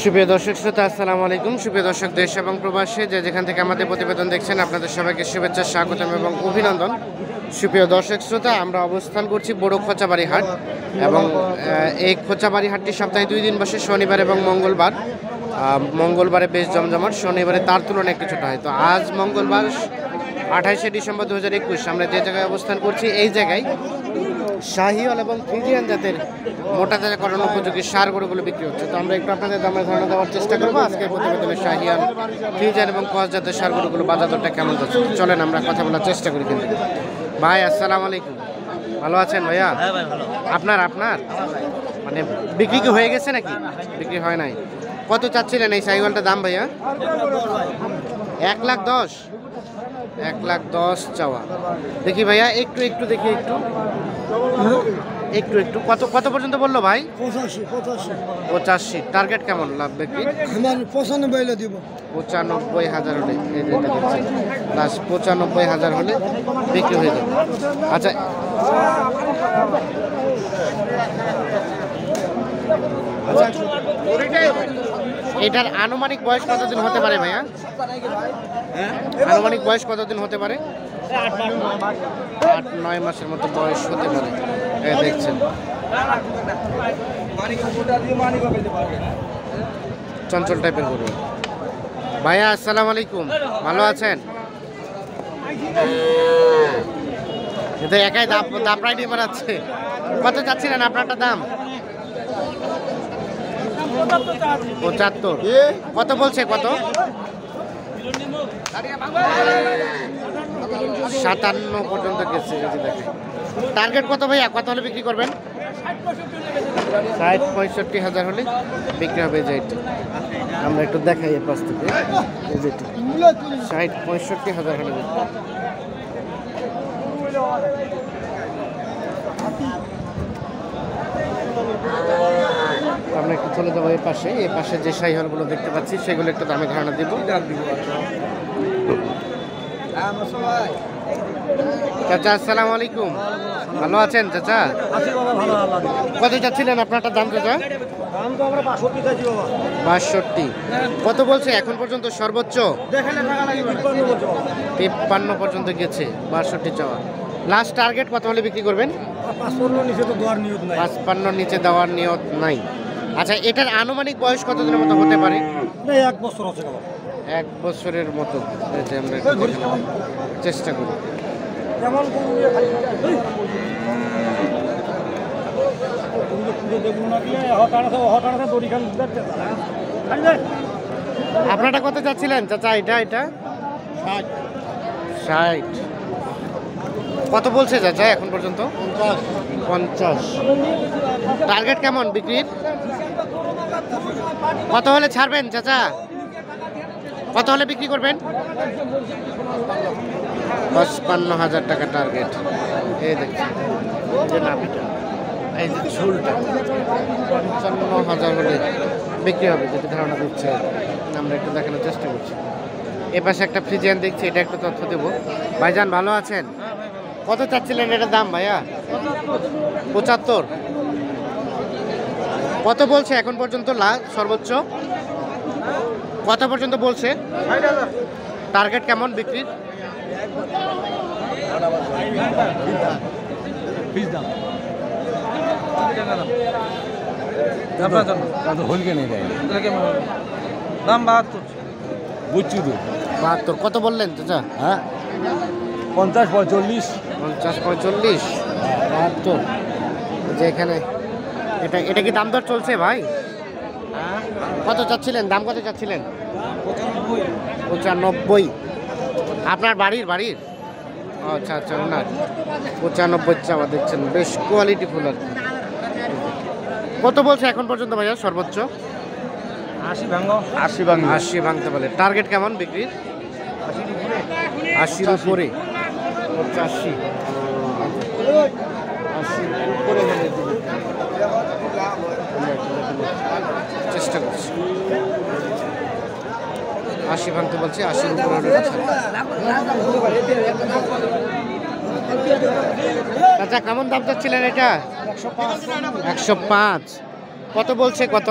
সুপ্রিয় দর্শক শ্রোতা আসসালামু আলাইকুম। সুপ্রিয় দর্শক দেশ এবং প্রবাসে যে যেখান থেকে আমাদের প্রতিবেদন দেখছেন আপনাদের সবাইকে শুভেচ্ছা, স্বাগতম এবং অভিনন্দন। সুপ্রিয় দর্শক শ্রোতা, আমরা অবস্থান করছি বড় খোঁচাবাড়ি হাট এবং এই খোঁচাবাড়ি হাটটি সপ্তাহে 2 দিন বসে, শনিবার এবং মঙ্গলবার। মঙ্গলবারে বেশ জমজমাট, শনিবারে তার তুলনায় একটু ছোট হয়। তো আজ মঙ্গলবার 28শে ডিসেম্বর 2021 আমরা যে জায়গায় অবস্থান করছি এই জায়গায় শাহিওয়াল এবং ফ্রিজিয়ান জাতের মোটা তাজা করানো উপযোগী সার গরুগুলো বিক্রি হচ্ছে। তো আমরা একটু আপনাদের দামের ধারণা দেওয়ার চেষ্টা করবো। আজকে প্রতিবেদনে শাহিয়াল, ফ্রিজিয়ান এবং ক্রস জাতের সার গরুগুলো বাজার দরটা কেমন যাচ্ছে চলেন আমরা কথা বলার চেষ্টা করি। কিন্তু ভাই আসসালামু আলাইকুম, ভালো আছেন ভাইয়া? আপনার মানে বিক্রি কি হয়ে গেছে নাকি? বিক্রি হয় নাই। কত চাচ্ছিলেন এই শাহিওয়ালটার দাম ভাইয়া? 1,10,000। 1,10,000 চাওয়া। দেখি ভাইয়া একটু দেখি একটু কত পর্যন্ত বললো ভাই? 85। টার্গেট কেমন লাভ বিক্রি? 95 দিব। 95,000 হলে এই যে এটা দেখছেন, প্লাস 95,000 হলে বিক্রি হয়ে যাবে। আচ্ছা, এটার আনুমানিক বয়স কতদিন হতে পারে ভাইয়া? আনুমানিক বয়স কতদিন হতে পারে? 8-9 মাসের মতো বয়স হতে পারে। দেখছেন চঞ্চল টাইপের গরু। ভাইয়া আসসালামু আলাইকুম, ভালো আছেন? এটা একাই দাপড়াই দিয়ে বেড়াচ্ছে। কত চাচ্ছিলেন আপনারটা দাম? 75। কত বলছে? কত? 57 পর্যন্ত গেছে। টার্গেট কত ভাইয়া? কত হলে বিক্রি করবেন? 60-65,000 হলে বিক্রি হবে। যেটি আমরা একটু দেখাই এর পাশ থেকে, 60-65,000 হলে বিক্রি। আমরা একটু চলে যাবো এই পাশে যে শাহিওয়ালগুলো দেখতে পাচ্ছি সেগুলো একটু দামে ধারণা দিব। চাচা আসসালামু আলাইকুম, ভালো আছেন চাচা? কত চাচ্ছিলেন আপনারটা দাম চাচা? 62। কত বলছে এখন পর্যন্ত সর্বোচ্চ? 53 পর্যন্ত গেছে। 62 চাওয়া। লাস্ট টার্গেট কত হলে বিক্রি করবেন? 55 নিচে দেওয়ার নিয়ত নাই। আচ্ছা, এটার আনুমানিক বয়স কতদিনের মতো হতে পারে? 1 বছর আছে। 1 বছরের মতো। আমরা চেষ্টা করি। আপনারটা কত চাচ্ছিলেন চাচা? এটা 60। কত বলছে চাচা এখন পর্যন্ত? 50। টার্গেট কেমন বিক্রির? কত হলে ছাড়বেন চাচা? কত হলে বিক্রি করবেন? 55,000 টাকা টার্গেট। এই দেখছেন যে নাভিটা, এই যে ঝুলটা, 55,000 হলে বিক্রি হবে যেটা ধারণা দিচ্ছে। আমরা একটু দেখানোর চেষ্টা করছি। এ পাশে একটা ফ্রিজিয়ান দেখছি, এটা একটু তথ্য দেবো। ভাইজান ভালো আছেন? কত চাচ্ছিলেন এটার দাম ভাইয়া? 75। কত বলছে এখন পর্যন্ত সর্বোচ্চ? কত পর্যন্ত বলছে? টার্গেট কেমন বিক্রির? দাম 72। বুঝছি তো 72। কত বললেন চাচা? হ্যাঁ, 50-45। 50-45। 72। যে এখানে এটা কি দাম দর চলছে ভাই? কত চাচ্ছিলেন? দাম কত চাচ্ছিলেন? 95। আপনার বাড়ির? আচ্ছা ওনার 95 চাওয়া। দেখছেন বেশ কোয়ালিটি ফুল আর কি। কত বলছে এখন পর্যন্ত ভাইয়া সর্বোচ্চ? 80 ভাঙতে পারে। টার্গেট কেমন বিক্রির? 80-র উপরে। 85-80 উপরে হলে চেষ্টা করছি। 80 ভাঙতে বলছি, 80-র উপরে। আচ্ছা, কেমন দাম চাচ্ছিলেন এটা? 105। কত বলছে? কত?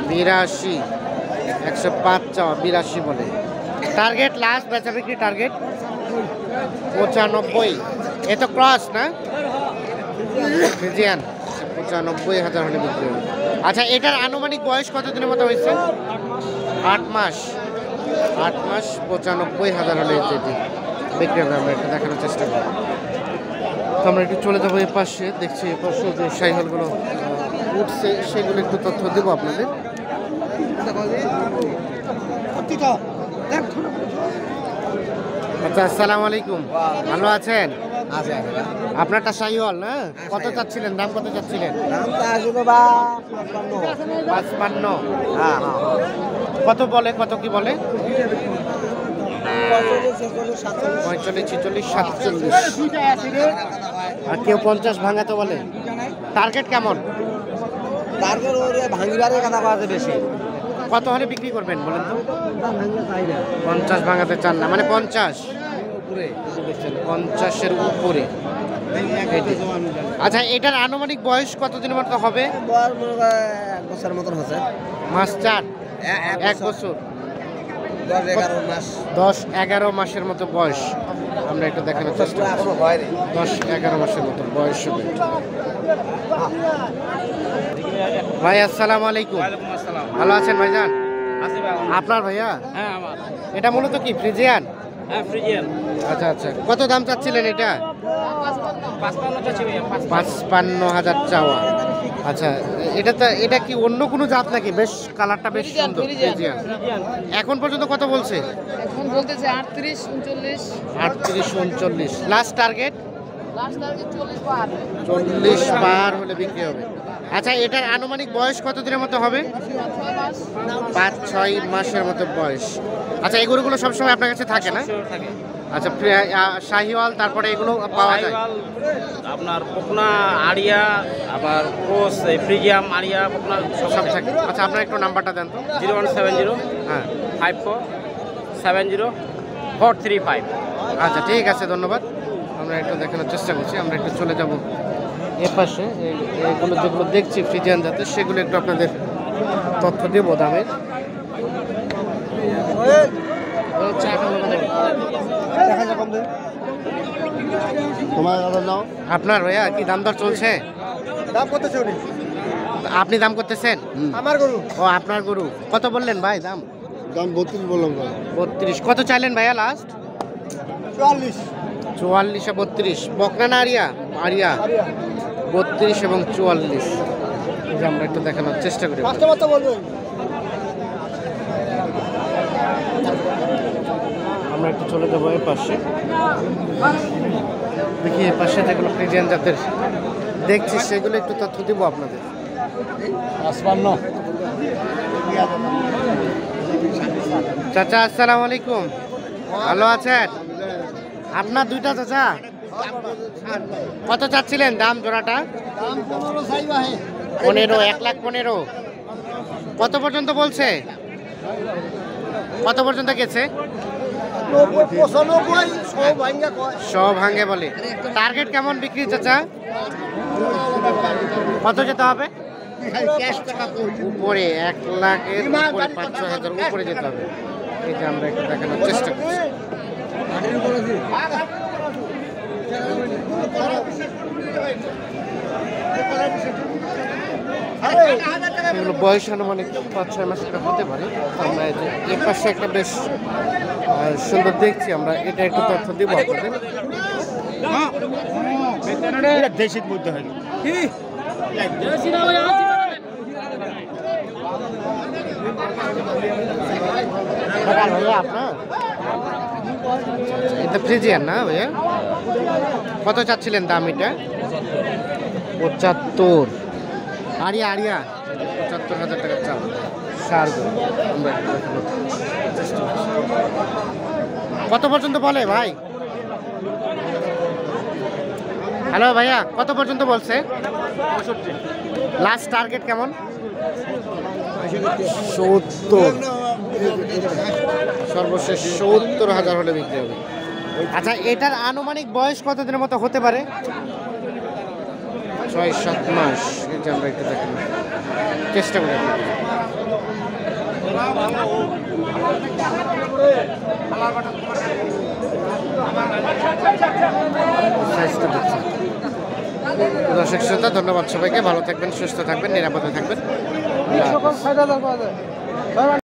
82, 105 চাওয়া, 82 বলে। টার্গেট লাস্ট বেচা বিক্রি টার্গেট 95। এ তো ক্রস না ফ্রিজিয়ান, 95,000 হলে বিক্রি হবে। আচ্ছা, এটার আনুমানিক বয়স কতদিনের মতো হয়েছে? 8 মাস। 8 মাস, 95,000 হলে যেটি বিক্রি হবে। আমরা একটু দেখানোর চেষ্টা করি। তো আমরা একটু চলে যাবো এ পাশে, দেখছি এ পাশে যে সাইহলগুলো উঠছে সেগুলো একটু তথ্য দেবো আপনাদের। আচ্ছা, আসসালামু আলাইকুম, ভালো আছেন? আপনারটা শাহিওয়াল না? কত চাচ্ছিলেন, দাম কত চাচ্ছিলেন? 55। কত বলে, কত কি বলে? 45, 46, 47। আর কেউ 50 ভাঙাতে বলে। টার্গেট কেমন? বেশি কত হলে বিক্রি করবেন বলেন তো? 50 ভাঙাতে চান না, মানে 50 50-এর উপরে। আচ্ছা, এটার আনুমানিক বয়স কতদিনের মতো হবে? 1 বছরের মতন হচ্ছে। মাস 4, 1 বছর, 10-11 মাসের মতো বয়স। আমরা একটু দেখানোর চেষ্টা করব। 10-11 মাসের মতো বয়স হবে। ভাই আসসালামু আলাইকুম, ভালো আছেন ভাইজান? আপনার ভাইয়া? হ্যাঁ আমার। এটা মূলত কি ফ্রিজিয়ান? হ্যাঁ ফ্রিজিয়ান। আচ্ছা আচ্ছা, কত দাম চাচ্ছিলেন এটা? 55,000 চাওয়া। আচ্ছা, এটা কি অন্য কোনো জাত নাকি? বেশ কালারটা বেশ সুন্দর। ফ্রিজিয়ান। এখন পর্যন্ত কত বলছে? এখন বলতেছে 38, 39। 38, 39। লাস্ট টার্গেট লাস্ট টার্গেট 40 পার। 40 পার হলে বিক্রি হবে। আচ্ছা, এটার আনুমানিক বয়স কত দিনের মতো হবে? 5-6 মাসের মতো বয়স। আচ্ছা, এই গরুগুলো সবসময় আপনার কাছে থাকে না? আচ্ছা, শাহিওয়াল, তারপরে এগুলো পাওয়া যায়? আপনার বকনা, আড়িয়া, আবার ক্রস, ফ্রিজিয়াম, আড়িয়া, বকনা সব থাকে। আচ্ছা, আপনার একটু নাম্বারটা দেন তো। 0170 হ্যাঁ, 5470 435। আচ্ছা ঠিক আছে, ধন্যবাদ। আমরা একটু দেখানোর চেষ্টা করছি। আমরা একটু চলে যাব এ পাশে। এগুলো যেগুলো দেখছি ফ্রিজিয়ান জাতের, সেগুলো একটু আপনাদের তথ্য দেবো দামের। আপনার ভাইয়া কি দাম দর চলছে? দাম কত চলে? আপনি দাম করতেছেন? আমার গরু। ও, আপনার গরু। কত বললেন ভাই দাম? দাম 32 বললাম ভাই। 32। কত চাইলেন ভাইয়া লাস্ট? 44। 44 আর 32। বকনা না আরিয়া? আরিয়া। 32 এবং 44। এই যে আমরা একটু দেখানোর চেষ্টা করি। পাঁচটা বাচ্চা বলবেন। আমরা একটু চলে যাবো এর পাশে, দেখি এর পাশে যেগুলো ফ্রিজিয়ান জাতের দেখছি সেগুলো একটু তথ্য দিব আপনাদের। 55। চাচা আসসালামু আলাইকুম, ভালো আছেন? আপনার দুইটা চাচা, কত চাচ্ছিলেন দাম জোড়াটা? 15, 1,15,000। কত পর্যন্ত বলছে? কত পর্যন্ত গেছে? 100 ভাঙে বলে। টার্গেট কেমন বিক্রি চাচা? কত যেতে হবে? উপরে 1 লাখের উপরে, 5-6 হাজার উপরে যেতে হবে। এটা আমরা একটু দেখানোর চেষ্টা করছি। এগুলো বয়স আনুমানিক 5-6 মাস করে হতে পারে। আমরা এই যে এর পাশে একটা বেশ সুন্দর দেখছি, আমরা এটা একটু তথ্য দিব আপনাদের। দেশির মধ্যে হয় ভাইয়া আপনার এটা ফ্রিজিয়ান না ভাইয়া? কত চাচ্ছিলেন দাম এটা? 75। আরিয়া আরিয়া 75,000 টাকা চাও। সার গরু। আমরা একটু দেখানোর চেষ্টা করছি। কত পর্যন্ত বলে ভাই? হ্যালো ভাইয়া, কত পর্যন্ত বলছে? 65। লাস্ট টার্গেট কেমন? 70। সর্বশেষ 70,000 হলে বিক্রি হবে। আচ্ছা, এটার আনুমানিক বয়স কতদিনের মতো হতে পারে? 6-7 মাস। এটা আমরা একটু দেখেন। চেষ্টা করে সাইজটা দেখছি। দর্শক শ্রোতা ধন্যবাদ সবাইকে, ভালো থাকবেন, সুস্থ থাকবেন, নিরাপদে থাকবেন। আল্লাহ হাফেজ।